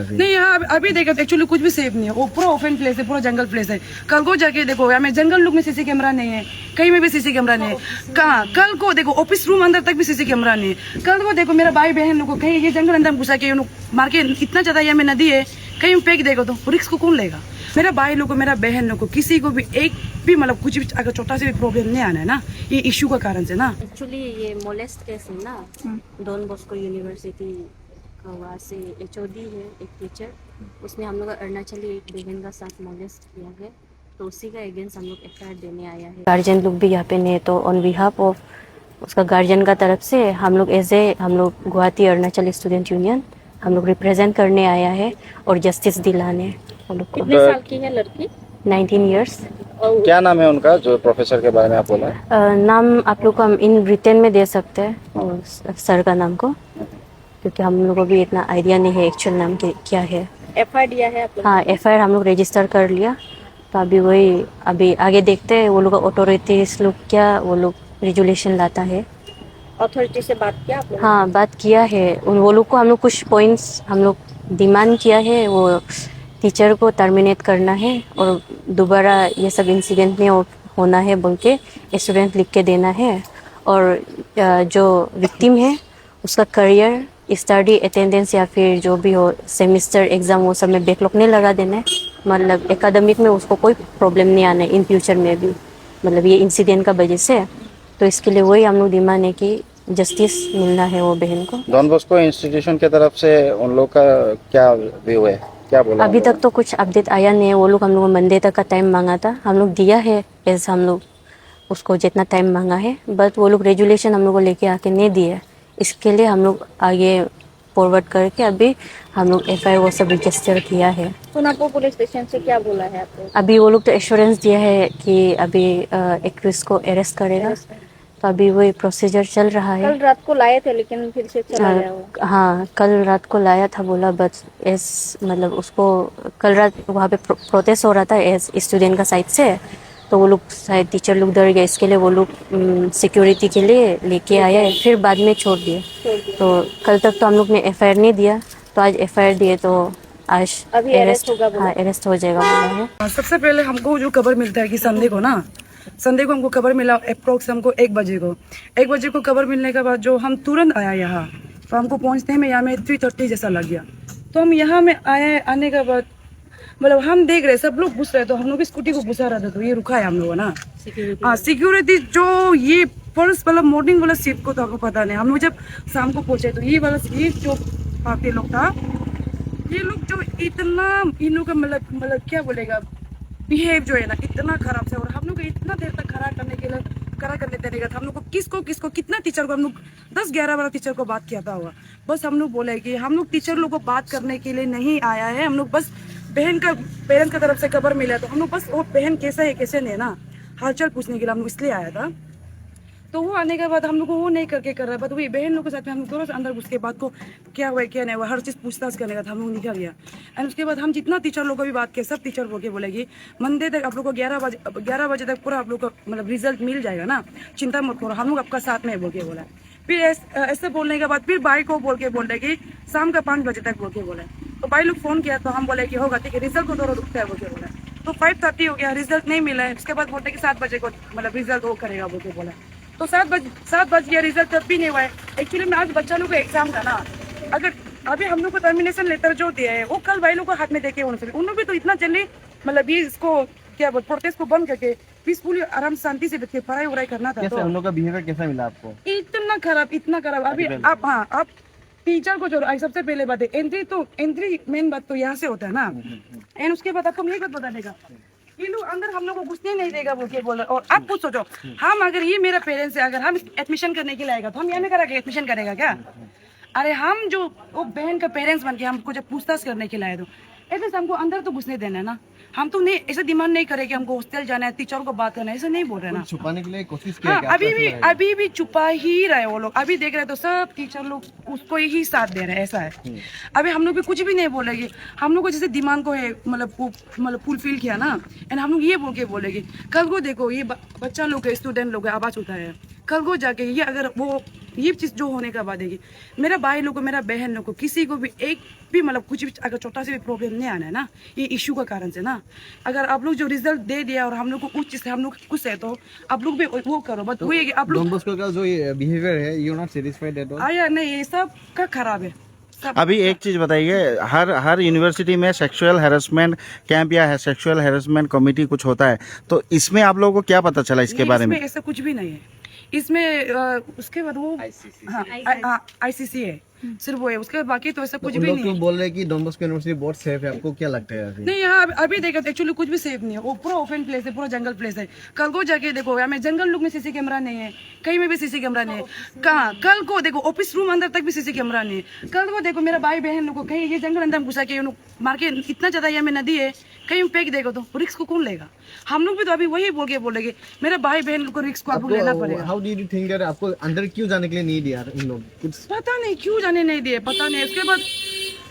नहीं यहाँ अभी देखो एक्चुअली कुछ भी सेफ नहीं है, वो पूरा ओपन प्लेस है, पूरा जंगल प्लेस है। कल को जाके देखो यहाँ में जंगल लुक में सीसी कैमरा नहीं है, कहीं में भी सीसी कैमरा नहीं है। कहाँ कल को देखो ऑफिस रूम अंदर तक भी सीसी कैमरा नहीं है। कल को देखो मेरा भाई बहन लोग को कहीं ये जंगल अंदर घुसा के मार के, इतना ज्यादा यहाँ में नदी है, कहीं फेंक देगा तो रिस्क को कौन लेगा? मेरा भाई लोग को, मेरा बहन लोग को, किसी को भी एक भी मतलब कुछ भी अगर छोटा से भी प्रॉब्लम नहीं आना है ना, ये इश्यू का कारण से ना। एक्चुअली ये मोलेस्ट केस है ना, डॉन बॉस्को यूनिवर्सिटी का वहाँ से HOD है एक टीचर, उसने हम लोग का अरुणाचली एक बहन का साथ मोलेस्ट किया है, तो उसी का अगेंस्ट हम लोग FIR देने आया है। गार्जियन लोग भी यहाँ पे नहीं है, तो ऑन बिहाफ ऑफ उसका गार्जियन का तरफ से हम लोग हम लोग गुवाहाटी अरुणाचल स्टूडेंट यूनियन हम लोग रिप्रेजेंट करने आया है और जस्टिस दिलाने। कितने साल की है लड़की? 19 ईयर्स। क्या नाम है उनका जो प्रोफेसर के बारे में आप बोला? नाम आप लोग को हम इन रिटर्न में दे सकते हैं सर का नाम को, क्योंकि हम लोग को भी इतना आइडिया नहीं है एक्चुअल नाम क्या है। FIR दिया है आप लोग? हाँ, FIR हम लोग रजिस्टर कर लिया, तो अभी आगे देखते हैं वो लोग अथॉरिटीज लोग क्या वो लोग रेजुलेशन लाता है। अथॉरिटी से बात किया आप लोग? हाँ, बात किया है वो लोग को। हम लोग कुछ पॉइंट्स हम लोग डिमांड किया है, वो टीचर को टर्मिनेट करना है और दोबारा ये सब इंसिडेंट नहीं होना है बोल के स्टूडेंट लिख के देना है, और जो विक्टिम है उसका करियर, स्टडी अटेंडेंस या फिर जो भी हो सेमेस्टर एग्जाम वो सब में बैकलॉग नहीं लगा देना है, मतलब एकेडमिक में उसको कोई प्रॉब्लम नहीं आना है इन फ्यूचर में भी, मतलब ये इंसिडेंट का वजह से। तो इसके लिए वही हम लोग डिमांड है कि जस्टिस मिलना है वो बहन को। डॉन बॉस्को इंस्टीट्यूशन की तरफ से उन लोग का क्या व्यू है, क्या बोला? अभी तक तो कुछ अपडेट आया नहीं है। वो लोग हम लोग मंडे तक का टाइम मांगा था, हम लोग दिया है ऐसा, हम लोग उसको जितना टाइम मांगा है, बट वो लोग रेजुलेशन हम लोग को लेके आके नहीं दिए। इसके लिए हम लोग आगे फॉरवर्ड करके अभी हम लोग FIR वो सब रजिस्टर किया है। सोनापुर पुलिस स्टेशन से क्या बोला है आपको? अभी वो लोग तो एश्योरेंस दिया है कि अभी एक्ट्रेस को अरेस्ट करेगा, तो अभी वही प्रोसीजर चल रहा है। कल रात को लाए थे लेकिन फिर से चला गया वो। हाँ, कल रात को लाया था बोला, बट मतलब उसको कल रात वहाँ पे प्रोटेस्ट हो रहा था एज स्टूडेंट का साइड से, तो वो लोग शायद टीचर लोग डर गए, इसके लिए वो लोग सिक्योरिटी के लिए लेके आया है, फिर बाद में छोड़ दिए। तो कल तक तो हम लोग ने FIR नहीं दिया, तो आज FIR दिए, तो आज अभी अरेस्ट होगा। हाँ, अरेस्ट हो जाएगा बोला है। सबसे पहले हमको जो खबर मिलता है कि संडे को हमको खबर मिला, अप्रोक्स हमको 1 बजे को खबर मिलने के बाद जो हम तुरंत आया यहाँ, तो हमको पहुँचने में यहाँ में 3:30 जैसा लग गया। तो हम यहाँ में आने के बाद मतलब हम देख रहे सब लोग घुस रहे, तो हम लोग स्कूटी को घुसा रहा था, तो ये रुका है हम लोग ना। हाँ, सिक्योरिटी जो ये फर्स्ट मतलब मॉर्निंग वाला शिफ्ट को तो आपको पता नहीं, हम लोग जब शाम को पहुंचे तो ये वाला शिफ्ट जो पार्टी लोग था, ये लोग जो इतना इन लोग का मतलब क्या बोलेगा बिहेव जो है ना इतना खराब से, और हम लोग को इतना देर तक खड़ा करने देने का था। हम लोग को किसको कितना टीचर को हम लोग 10-11 बार टीचर को बात किया था हुआ। बस हम लोग बोले कि हम लोग टीचर लोग को बात करने के लिए नहीं आया है, हम लोग बस बहन का पेरेंट्स की तरफ से खबर मिला, तो हम लोग बस वो बहन कैसा है कैसे नहीं ना हालचाल पूछने के लिए हम लोग इसलिए आया था। तो वो आने के बाद हम लोग को वो नहीं करके कर रहा है, बट वही बहन लोग के साथ में हम लोग थोड़ा सा अंदर उसके बाद को क्या हुआ क्या नहीं हुआ हर चीज़ पूछताछ करने का था, हम लोग निकल गया। एंड उसके बाद हम जितना टीचर लोग को भी बात किया, सब टीचर बोल बोलेगी मंडे तक आप लोग को 11 बजे तक पूरा आप लोग को मतलब रिजल्ट मिल जाएगा ना, चिंता मत करो, हम लोग आपका साथ में बोल के बोला। फिर ऐसे बोलने के बाद फिर भाई को बोल रहे कि शाम का 5 बजे तक बोल के बोला। तो भाई लोग फोन किया, तो हम बोले कि होगा ठीक है, रिजल्ट को थोड़ा रुकता है बोल के बोला। तो 5:30 हो गया, रिजल्ट नहीं मिला है। उसके बाद बोलते कि 7 बजे को मतलब रिजल्ट वो करेगा बोल के बोला। तो 7 बज गया, रिजल्ट तब भी नहीं हुआ है। एक्चुअली में आज बच्चा लोग का एग्जाम था ना, अगर अभी हम लोग को टर्मिनेशन लेटर जो दिया है वो कल भाई लोग को हाथ में देके उन लोग भी तो इतना जल्दी मतलब ये इसको क्या प्रोटेस्ट को बंद करके पीसफुली आराम शांति से बैठ के पढ़ाई वढ़ाई करना था। कैसे हम लोग का बिहेवियर कैसा मिला आपको? इतना खराब। अभी आप टीचर को जो सबसे पहले बात है एंट्री मेन बात तो यहाँ से होता है ना। एंड उसके बाद आपको एक बात बता देगा, ये लोग अंदर हम लोग को घुसने नहीं देगा बोल के बोला। और आप कुछ सोचो, हम अगर ये मेरा पेरेंट्स है, अगर हम एडमिशन करने के लिए आएगा तो हम यहाँ में करा के एडमिशन करेगा क्या? अरे हम जो वो बहन का पेरेंट्स बन के हमको जब पूछताछ करने के लिए आए, तो ऐसे हमको अंदर तो घुसने देना है ना। हम तो नहीं ऐसे डिमांड नहीं करे कि हमको हॉस्टल जाना है, टीचर को बात करना है, ऐसे नहीं बोल रहे ना। छुपाने के लिए कोशिश हाँ, अभी भी छुपा ही रहे वो लोग। अभी देख रहे तो सब टीचर लोग उसको ही साथ दे रहे हैं, ऐसा है। अभी हम लोग भी कुछ भी नहीं बोलेंगे, हम लोग को जैसे डिमांड को है मतलब फुलफिल किया ना, एंड हम लोग ये बोल के बोलेंगे। कल को देखो ये बच्चा लोग स्टूडेंट लोग आवाज उठाए, कल को जाके ये अगर वो ये चीज जो होने का बाद है, मेरा भाई लोग को, मेरा बहन लोग को, किसी को भी एक भी मतलब कुछ भी अगर छोटा सा भी प्रॉब्लम नहीं आना है ना, ये इशू का कारण से ना, अगर आप लोग जो रिजल्ट दे दिया और हम लोग को उस चीज से हम लोग खुश है तो आप लोग भी वो करो। बट वो ये आप लोग डॉन बॉस्को का जो बिहेवियर है, you not satisfied at all? आया नहीं, ये सब का खराब है सब। अभी एक चीज बताइए, हर यूनिवर्सिटी में सेक्सुअल हैरेसमेंट कैंप या सेक्सुअल हैरेसमेंट कमेटी कुछ होता है, तो इसमें आप लोगों को क्या पता चला इसके बारे में? इसमें ऐसा कुछ भी नहीं है। इसमें उसके बाद वो आईसीसी है, सिर्फ वो है, उसके बाद बाकी तो ऐसा कुछ उन भी लोग नहीं तो है। बोल रहे हैं कि डॉन बॉस्को यूनिवर्सिटी बहुत सेफ है, आपको क्या लगता है अभी? नहीं, यहाँ अभी देखा तो एक्चुअली कुछ भी सेफ नहीं है, वो पूरा ओपन प्लेस है, पूरा जंगल प्लेस है। कल को जाके देखो, यहाँ में जंगल लुक में सीसी कैमरा नहीं है, कहीं में भी सीसी कैमरा नहीं है। कहाँ कल को देखो ऑफिस रूम अंदर तक भी सीसी कैमरा नहीं है। कल को देखो मेरा भाई बहन लोग को कहीं ये जंगल अंदर घुसा के मार के, इतना ज्यादा यहाँ में नदी है, कहीं फेंक देगा तो रिस्क को कौन लेगा? हम लोग भी तो अभी वही बोलेंगे मेरा भाई बहन लोग को रिस्क को आपको लेना पड़ेगा। How did you think that आपको अंदर क्यों जाने के लिए नहीं दिया इन लोग? कुछ पता नहीं क्यों जाने नहीं दिए, पता नहीं। उसके बाद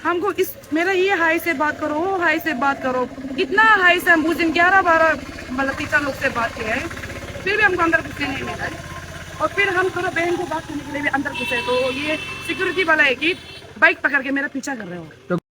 हमको इस मेरा ये हाई से बात करो, वो हाई से बात करो, इतना हाई से हम उस दिन 11-12 मतलब टीचर लोग से बात किए हैं, फिर भी हमको अंदर घुसने नहीं मिला है। और फिर हम थोड़ा बहन को बात करने के लिए भी अंदर घुसे तो ये सिक्योरिटी वाला है कि बाइक पकड़ के मेरा पीछा कर रहे हो।